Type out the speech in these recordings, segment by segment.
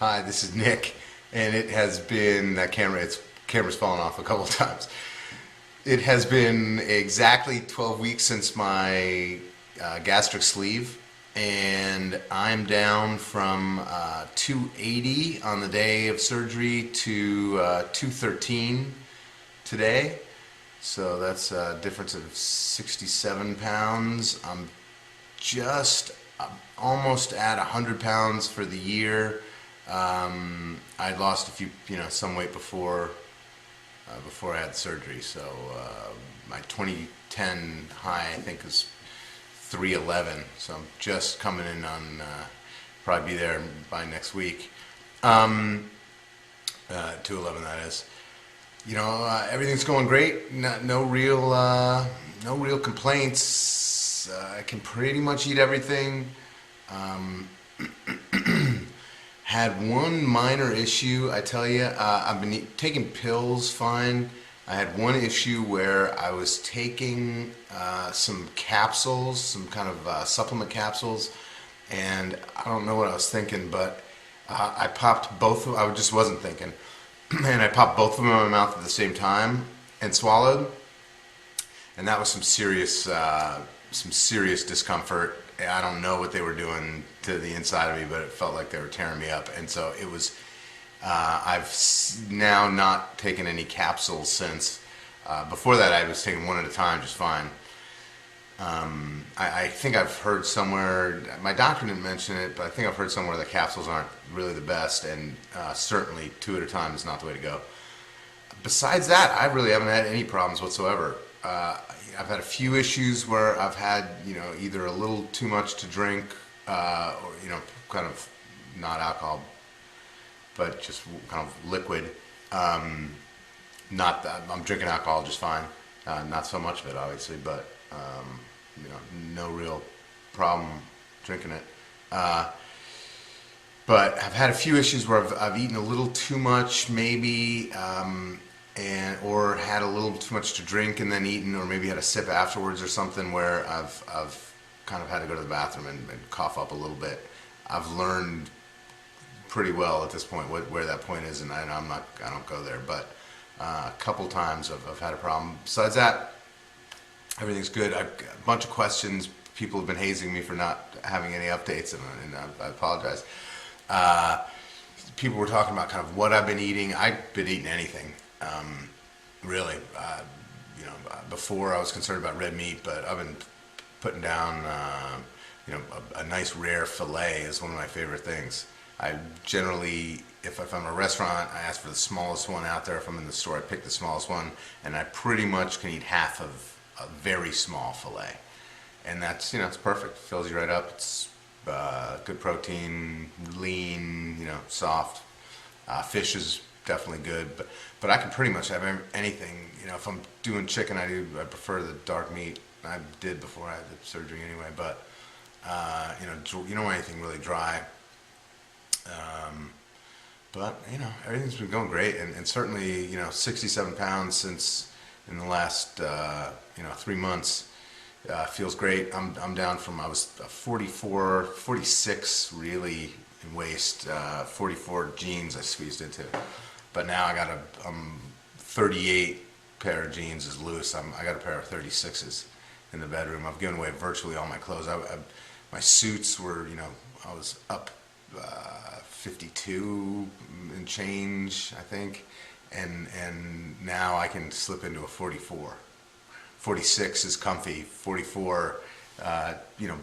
Hi, this is Nick, and it has been camera's fallen off a couple of times. It has been exactly 12 weeks since my gastric sleeve, and I'm down from 280 on the day of surgery to 213 today. So that's a difference of 67 pounds. I'm almost at 100 pounds for the year. I'd lost a few, some weight before I had surgery. So my 2010 high, I think, was 311. So I'm just coming in on, probably be there by next week. 211, that is. Everything's going great. No real complaints. I can pretty much eat everything. Had one minor issue, I tell you. I've been taking pills fine. I had one issue where I was taking some capsules, some kind of supplement capsules, and I don't know what I was thinking, but I popped both of. I just wasn't thinking, and I popped both of them in my mouth at the same time and swallowed, and that was some serious discomfort. I don't know what they were doing to the inside of me, but it felt like they were tearing me up. And so it was, I've now not taken any capsules since. Before that, I was taking one at a time just fine. I think I've heard somewhere, my doctor didn't mention it, but I think I've heard somewhere that capsules aren't really the best, and certainly two at a time is not the way to go. Besides that, I really haven't had any problems whatsoever. I've had a few issues where I've had, either a little too much to drink, or, kind of not alcohol, but just kind of liquid. Not that I'm drinking alcohol just fine. Not so much of it, obviously, but, no real problem drinking it. But I've had a few issues where I've eaten a little too much, maybe, or had a little too much to drink and then eaten, or maybe had a sip afterwards or something, where I've kind of had to go to the bathroom and cough up a little bit. I've learned pretty well at this point where that point is, and I don't go there. But a couple times I've had a problem. Besides that, everything's good. I've got a bunch of questions. People have been hazing me for not having any updates, and I apologize. People were talking about kind of what I've been eating. I've been eating anything. Really, before I was concerned about red meat, but I've been putting down, a nice rare fillet is one of my favorite things. I generally, if I'm at a restaurant, I ask for the smallest one out there. If I'm in the store, I pick the smallest one, and I pretty much can eat half of a very small fillet, and that's, it's perfect. Fills you right up. It's good protein, lean, soft. Fish is definitely good, but I can pretty much have anything. If I'm doing chicken, I prefer the dark meat. I did before I had the surgery anyway, but you don't want anything really dry. But everything's been going great, and certainly 67 pounds since in the last 3 months. Feels great. I'm down from, I was 44, 46 really in waist, 44 jeans I squeezed into. But now I got 38 pair of jeans is loose. I got a pair of 36s in the bedroom. I've given away virtually all my clothes. My suits were, I was up 52 and change, I think, and now I can slip into a 44. 46 is comfy. 44,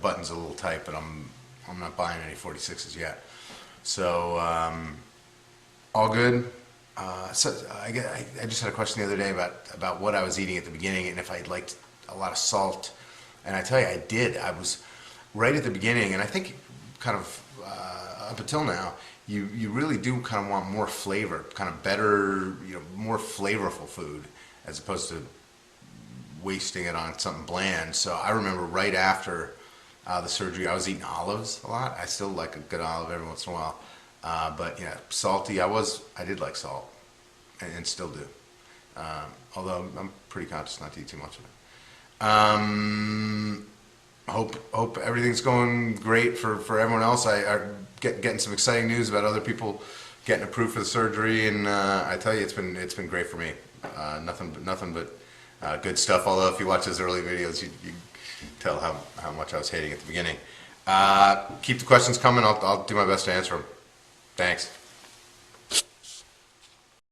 buttons a little tight, but I'm not buying any 46s yet. So all good. So I just had a question the other day about what I was eating at the beginning and if I liked a lot of salt. And I tell you, I did. I was right at the beginning, and I think kind of up until now, you really do kind of want more flavor, kind of better, more flavorful food as opposed to wasting it on something bland. So I remember right after the surgery, I was eating olives a lot. I still like a good olive every once in a while. But salty, I did like salt, and still do. Although I'm pretty conscious not to eat too much of it. Hope everything's going great for everyone else. I getting some exciting news about other people getting approved for the surgery, and I tell you, it's been great for me. Nothing but good stuff. Although if you watch those early videos, you tell how much I was hating at the beginning. Keep the questions coming. I'll do my best to answer them. Thanks.